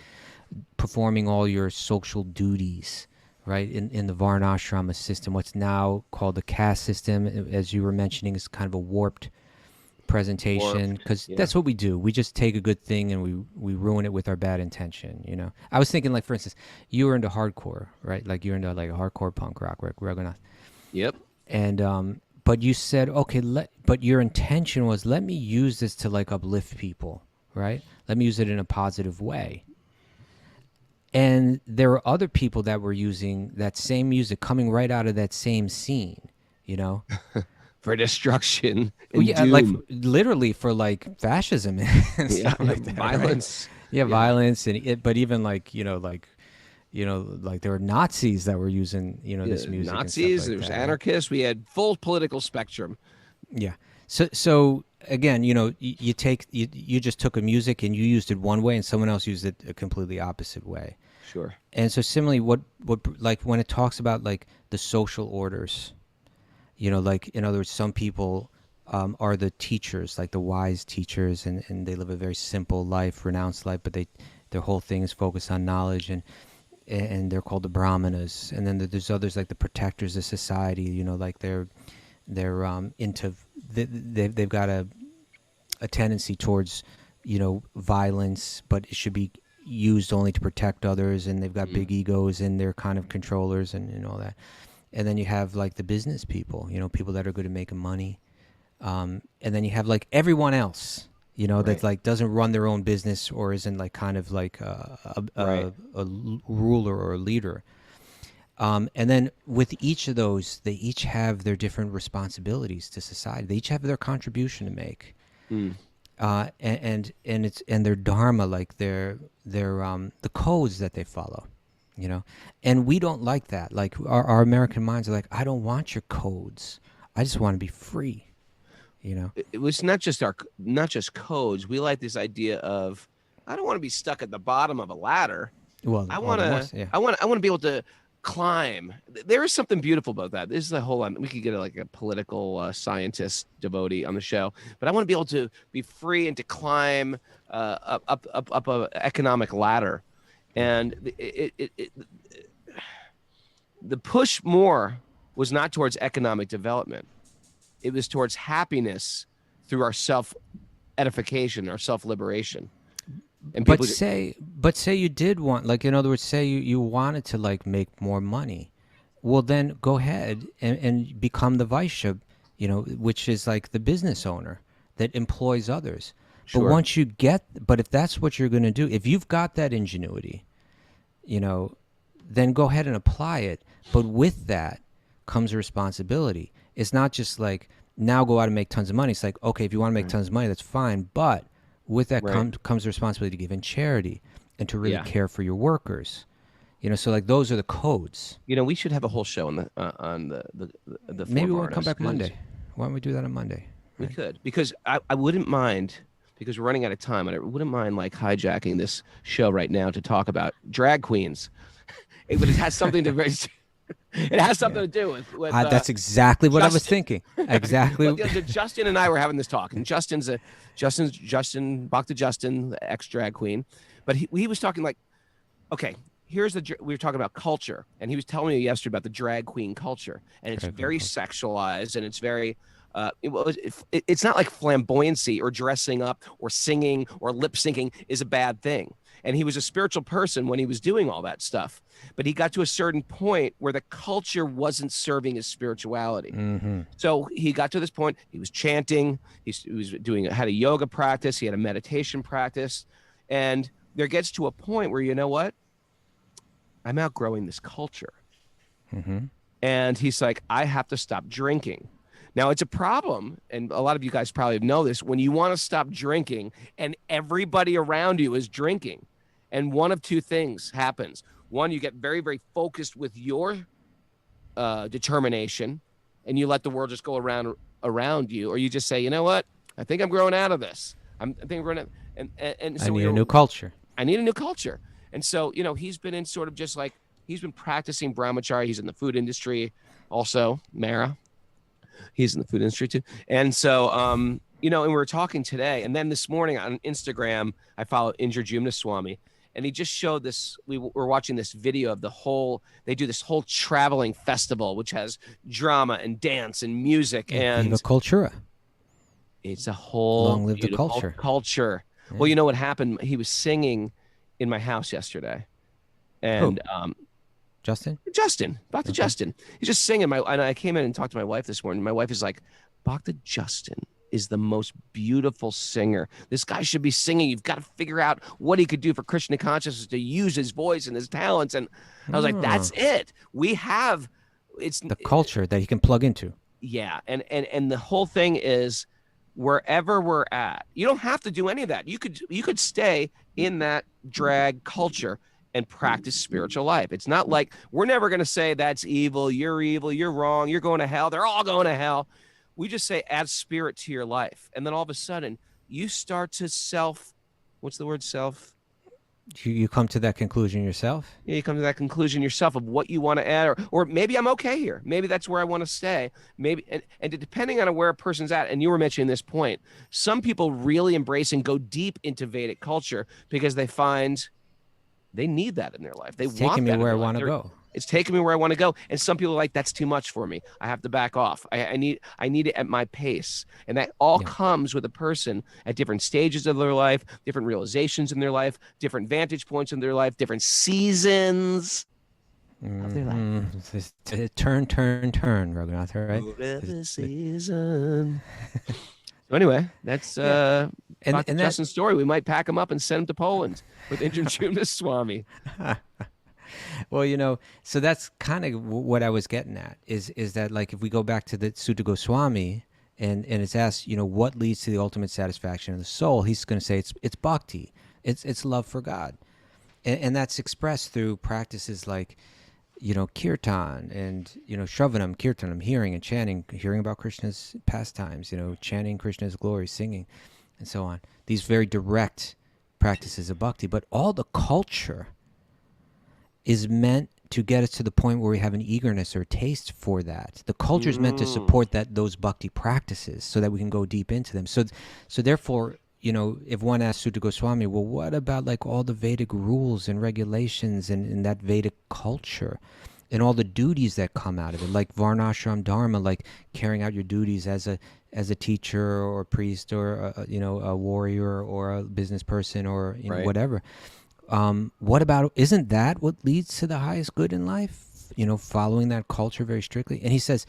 performing all your social duties, right? In the Varnashrama system, what's now called the caste system, as you were mentioning, is kind of a warped presentation, because that's what we do. We just take a good thing and we ruin it with our bad intention. I was thinking, like, for instance, you were into hardcore, right? Like you're into like a hardcore punk rock, right? Raghunath. Yep. And but you said, okay, but your intention was, let me use this to like uplift people, right? Let me use it in a positive way. And there were other people that were using that same music coming right out of that same scene, For destruction and doom. Like literally for like fascism and stuff like that, violence. Right? Violence, but even like like there were Nazis that were using, this music. Nazis, and there was that, anarchists. We had full political spectrum. Yeah. So again, you just took a music and you used it one way, and someone else used it a completely opposite way. Sure. And so similarly, what like when it talks about like the social orders, like in other words, some people are the teachers, like the wise teachers, and they live a very simple life, renounced life, but their whole thing is focused on knowledge, and they're called the Brahmanas. And then there's others like the protectors of society, like they're into they've got a tendency towards violence, but it should be used only to protect others, and they've got big egos, and they're kind of controllers and all that. And then you have like the business people, people that are good at making money, and then you have like everyone else, that like doesn't run their own business or isn't like kind of like a ruler or a leader. And then with each of those, they each have their different responsibilities to society. They each have their contribution to make, and their dharma, like their the codes that they follow, And we don't like that. Like our American minds are like, I don't want your codes. I just want to be free, It was not just codes. We like this idea of, I don't want to be stuck at the bottom of a ladder. Well, I want to be able to climb. There is something beautiful about that. This is the whole. We could get like a political scientist devotee on the show, but I want to be able to be free and to climb up a economic ladder, and the push more was not towards economic development. It was towards happiness through our self-edification, our self-liberation. And but say you did want, like, in other words, say you wanted to like make more money. Well, then go ahead and become the Vaishya, which is like the business owner that employs others. Sure. But if that's what you're going to do, if you've got that ingenuity, then go ahead and apply it. But with that comes a responsibility. It's not just like, now go out and make tons of money. It's like, okay, if you want to make tons of money, that's fine. But with that comes the responsibility to give in charity and to really care for your workers. So like those are the codes. We should have a whole show on the maybe we'll come back Monday. Why don't we do that on Monday? We could, because I wouldn't mind, because we're running out of time, and I wouldn't mind like hijacking this show right now to talk about drag queens. But it has something to it has something to do with that's exactly what I was thinking. Exactly. Justin and I were having this talk, and Justin, Bhakta Justin, the ex-drag queen, but he was talking like, okay, we were talking about culture, and he was telling me yesterday about the drag queen culture, and it's very sexualized, and it's very it's not like flamboyancy or dressing up or singing or lip syncing is a bad thing. And he was a spiritual person when he was doing all that stuff. But he got to a certain point where the culture wasn't serving his spirituality. Mm-hmm. So he got to this point. He was chanting. He had a yoga practice. He had a meditation practice. And there gets to a point where, you know what? I'm outgrowing this culture. Mm-hmm. And he's like, I have to stop drinking. Now, it's a problem, and a lot of you guys probably know this, when you want to stop drinking and everybody around you is drinking. And one of two things happens. One, you get very, very focused with your determination, and you let the world just go around you, or you just say, you know what? I think I'm growing out of this. I think I'm growing out. And so I need a new culture. I need a new culture. And so, he's been in sort of just like, he's been practicing brahmacharya. He's in the food industry also, He's in the food industry too. And so, and we were talking today, and then this morning on Instagram, I follow Indrajumna Swami, and he just showed this. We were watching this video of they do this whole traveling festival, which has drama and dance and music and Viva Cultura. It's a whole long live the culture. Yeah. Well, you know what happened? He was singing in my house yesterday, and Justin, Bhakta Justin. He's just singing. And I came in and talked to my wife this morning. My wife is like, Bhakta Justin is the most beautiful singer. This guy should be singing. You've got to figure out what he could do for Krishna consciousness to use his voice and his talents. And I was like, that's it. It's the culture that he can plug into. Yeah. And the whole thing is, wherever we're at, you don't have to do any of that. You could stay in that drag culture and practice spiritual life. It's not like we're never going to say that's evil, you're wrong, you're going to hell, they're all going to hell. We just say add spirit to your life. And then all of a sudden you start to what's the word self? You come to that conclusion yourself? Yeah, you come to that conclusion yourself of what you want to add, or maybe I'm okay here. Maybe that's where I want to stay. Maybe, and depending on where a person's at, and you were mentioning this point, some people really embrace and go deep into Vedic culture because they find they need that in their life. They It's want taking me that in where I their life. want to go. It's taking me where I want to go. And some people are like, that's too much for me. I have to back off. I need it at my pace. And that all comes with a person at different stages of their life, different realizations in their life, different vantage points in their life, different seasons of their life. Turn, Raghunath, right? Forever season. So anyway, that's Bhakta Justin's story. We might pack him up and send him to Poland with Indrajumna Swami. Well, so that's kind of what I was getting at is that, like, if we go back to the Sutta Goswami and it's asked, what leads to the ultimate satisfaction of the soul, he's going to say it's bhakti, it's love for God, and that's expressed through practices like, kirtan and shravanam, kirtanam, hearing and chanting, hearing about Krishna's pastimes, chanting Krishna's glory, singing, and so on. These very direct practices of bhakti, but all the culture is meant to get us to the point where we have an eagerness or taste for that. The culture is meant to support those bhakti practices so that we can go deep into them. So therefore, if one asks Sutta Goswami, well, what about like all the Vedic rules and regulations and that Vedic culture and all the duties that come out of it, like varnashram dharma, like carrying out your duties as a teacher or a priest or a warrior or a business person or whatever. What about, isn't that what leads to the highest good in life? Following that culture very strictly. And he says,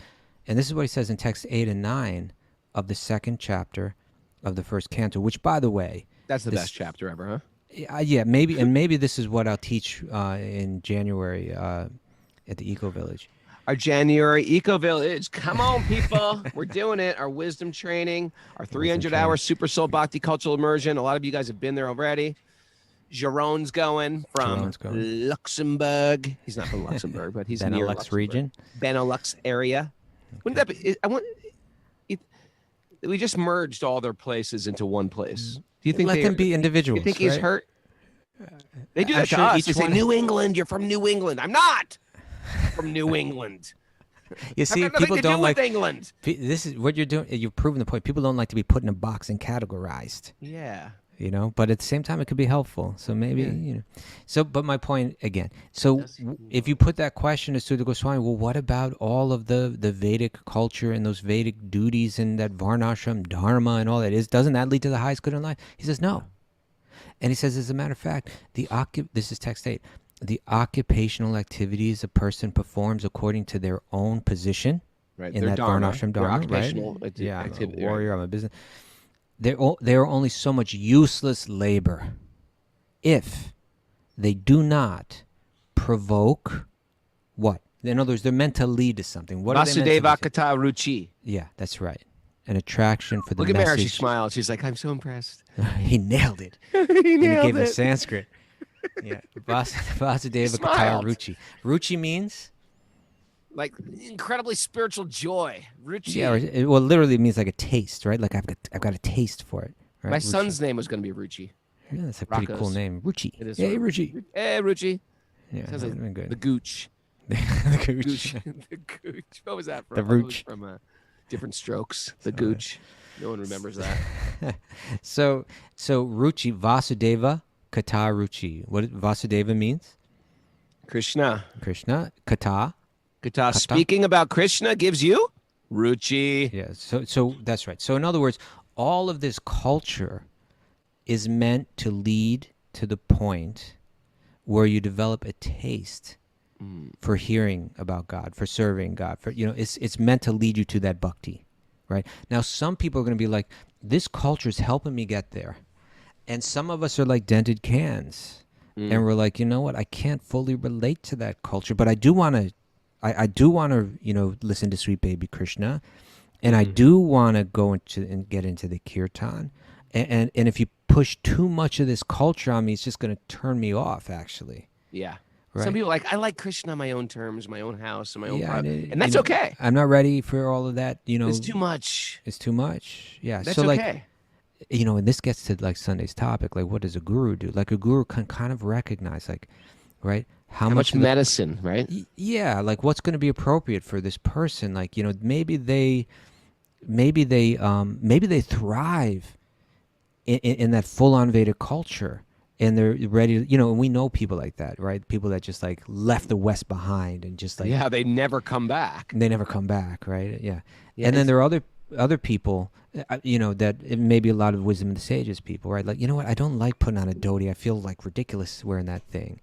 and this is what he says in text 8 and 9 of the second chapter of the first canto, which, by the way, that's the best chapter ever, huh? Yeah, maybe this is what I'll teach in January at the Eco Village. Our January Eco Village. Come on, people. We're doing it. Our wisdom training, our 300-hour Super Soul Bhakti cultural immersion. A lot of you guys have been there already. Jeroen's going from Luxembourg. He's not from Luxembourg, but he's near Benelux region. Benelux area. Wouldn't that be? We just merged all their places into one place. Do you think let them be individuals? You think he's hurt? They do that to us. They say, New England, you're from New England. I'm not from New England. You see, people don't like England. This is what you're doing. You've proven the point. People don't like to be put in a box and categorized. Yeah. But at the same time, it could be helpful. So maybe, but my point again, if you put that question to Sutta Goswami, well, what about all of the Vedic culture and those Vedic duties and that varnashram dharma and all that doesn't that lead to the highest good in life? He says, no. And he says, as a matter of fact, this is text 8, the occupational activities a person performs according to their own position in that varnashram dharma, right? Activity, I'm a warrior, I'm a business. There are only so much useless labor if they do not provoke what? In other words, they're meant to lead to something. What Vasudeva Kata Ruchi. Yeah, that's right. An attraction for the message. Look at Mary, she smiled. She's like, I'm so impressed. He nailed it. He gave it Sanskrit. Yeah, Vasudeva Kata Ruchi. Ruchi means? Like incredibly spiritual joy. Ruchi. Yeah, literally it means like a taste, right? Like I've got a taste for it. Right? My son's name was going to be Ruchi. Yeah, that's a pretty cool name. Ruchi. It is. Hey, Ruchi. Hey, Ruchi. Yeah, sounds like good. The Gooch. The Gooch. The Gooch. What was that from? The Rooch. From Different Strokes. The Gooch. No one remembers that. So Ruchi, Vasudeva Kata Ruchi. What Vasudeva means? Krishna. Kata. Speaking about Krishna gives you Ruchi. Yeah, so that's right. So in other words, all of this culture is meant to lead to the point where you develop a taste for hearing about God, for serving God. It's meant to lead you to that bhakti, right? Now, some people are going to be like, this culture is helping me get there. And some of us are like dented cans. And we're like, you know what? I can't fully relate to that culture, but I do want to listen to Sweet Baby Krishna, and I do want to go into and get into the kirtan, and if you push too much of this culture on me, it's just going to turn me off. Actually, Yeah. Right? Some people I like Krishna on my own terms, my own house, and my own and that's you know, okay. I'm not ready for all of that. It's too much. It's too much. Yeah. That's so okay. and this gets to like Sunday's topic. Like, what does a guru do? Like, a guru can kind of recognize, like, right, how much medicine, right? Yeah, like what's going to be appropriate for this person. Like, maybe they thrive in that full-on Vedic culture, and they're ready to, and we know people like that, right? People that just like left the West behind and just like, yeah, they never come back. They never come back, right? Yeah. And then there are other people, that it may be a lot of wisdom of the sages people, right? Like, what? I don't like putting on a dhoti. I feel like ridiculous wearing that thing,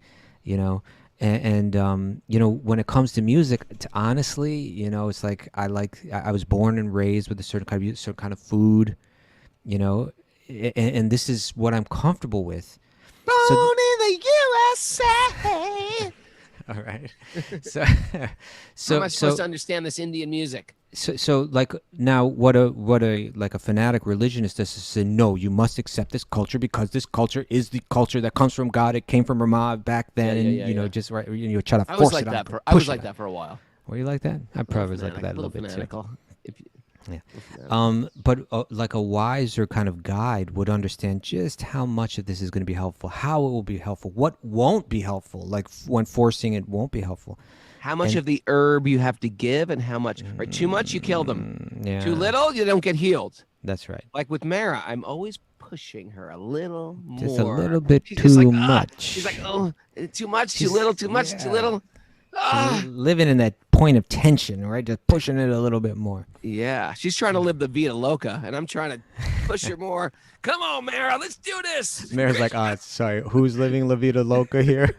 And when it comes to music, honestly, it's like I was born and raised with a certain kind of food, and this is what I'm comfortable with. Born in the USA. All right. So how am I supposed to understand this Indian music? So like now, what a like a fanatic religionist does is say, no, you must accept this culture because this culture is the culture that comes from God. It came from Brahma back then, just right. You try to force I was like it that. on. I was like that for a while. Were you like that? I probably was like that a little bit fanatical. too. Yeah. But like a wiser kind of guide would understand just how much of this is going to be helpful, how it will be helpful, what won't be helpful, like when forcing it won't be helpful. How much of the herb you have to give and how much. Right? Too much, you kill them. Yeah. Too little, you don't get healed. That's right. Like with Mara, I'm always pushing her a little more. Just a little bit She's just too like, much. She's like, oh, too much, too little, too much, too little. Living in that point of tension, right? Just pushing it a little bit more. Yeah, she's trying to live the Vita Loca, and I'm trying to push her more. Come on, Mara, let's do this. Mara's like, sorry, who's living La Vida Loca here?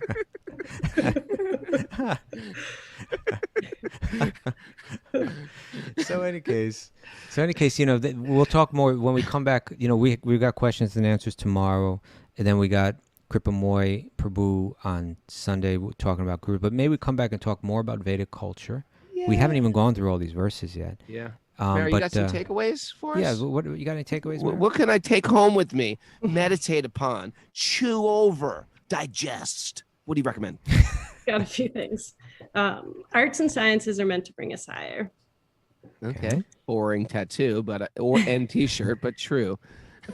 So in any case, we'll talk more when we come back. We got questions and answers tomorrow, and then we got Kripamoy Prabhu on Sunday. We're talking about Guru, but maybe we come back and talk more about Vedic culture. Yeah. We haven't even gone through all these verses yet. Yeah. Mary, you got some takeaways for us? Yeah. What you got? Any takeaways? What can I take home with me? Meditate upon, chew over, digest. What do you recommend? Got a few things. Arts and sciences are meant to bring us higher. Okay. Boring tattoo, and t-shirt, but true.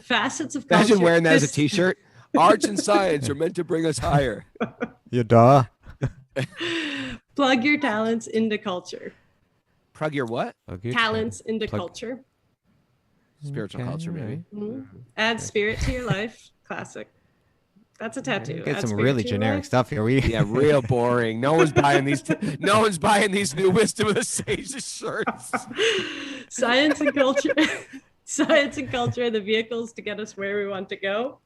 Facets of culture. Imagine wearing that as a t-shirt. Arts and science are meant to bring us higher. Yeah, duh. Plug your talents into culture. Plug your what? Talents into culture. Spiritual culture, maybe. Mm-hmm. Add spirit to your life. Classic. That's a tattoo. Get some really generic stuff here. Yeah, real boring. No one's buying these. No one's buying these new Wisdom of the Sages shirts. Science and culture. Science and culture are the vehicles to get us where we want to go.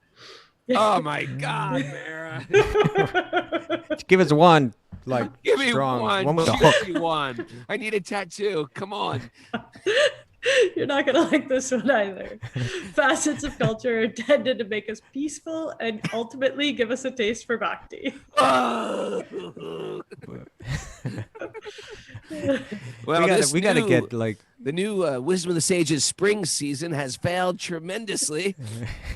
Oh my God, Mara! Give us one, give me strong one with a hook. One. I need a tattoo. Come on. You're not going to like this one either. Facets of culture are intended to make us peaceful and ultimately give us a taste for bhakti. Well, we got to get the new Wisdom of the Sages spring season has failed tremendously.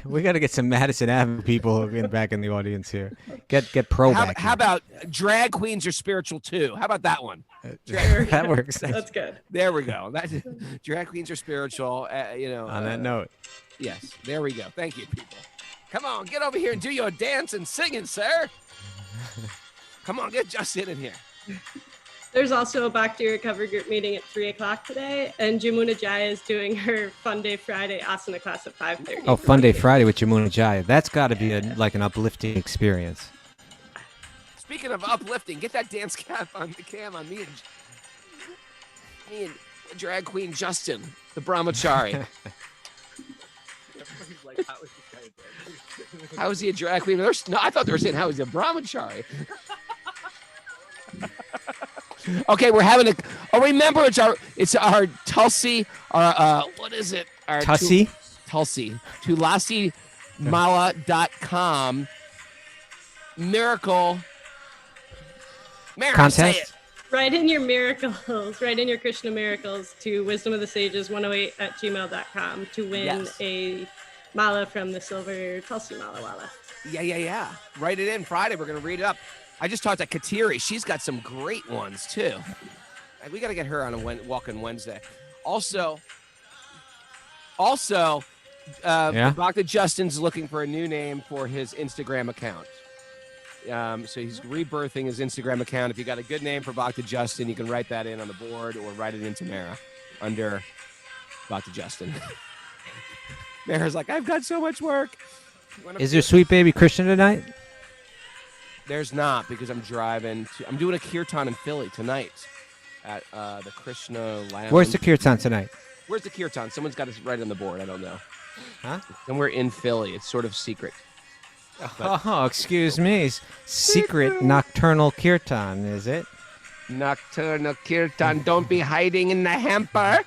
We got to get some Madison Avenue people back in the audience here. Get pro back. How about drag queens are spiritual too? How about that one? That works. That's good. There we go. Drag queens are spiritual. On that note. Yes. There we go. Thank you, people. Come on, get over here and do your dance and singing, sir. Come on, get Justin in here. There's also a Bhakti recovery group meeting at 3:00 today, and Jamuna Jaya is doing her Fun Day Friday asana class at 5:30. Oh, Fun Day Friday with Jamuna Jaya. That's got to be an uplifting experience. Speaking of uplifting, get that dance cam on me and drag queen Justin, the brahmachari. How is he a drag queen? No, I thought they were saying how is he a brahmachari. Okay, we're having remember it's our Tulsi, what is it? Our Tulsi? TulsiMala.com miracle contest. Say it. Write in your miracles, write in your Krishna miracles to wisdomofthesages108@gmail.com to win a mala from the Silver Tulsi Mala Wala. Yeah. Write it in Friday. We're going to read it up. I just talked to Kateri. She's got some great ones too. We got to get her on a walk-in Wednesday. Also, Bhakta Justin's looking for a new name for his Instagram account. So he's rebirthing his Instagram account. If you got a good name for Bhakta Justin, you can write that in on the board or write it in Tamara under Bhakta Justin. Mara's like, I've got so much work. Is there sweet baby Krishna tonight? There's not, because I'm driving. I'm doing a kirtan in Philly tonight at the Krishna Lounge. Where's the kirtan tonight? Where's the kirtan? Someone's got to write it on the board. I don't know. Huh? Somewhere in Philly. It's sort of secret. Oh, excuse me. Secret nocturnal kirtan, is it? Nocturnal kirtan. Don't be hiding in the hamper.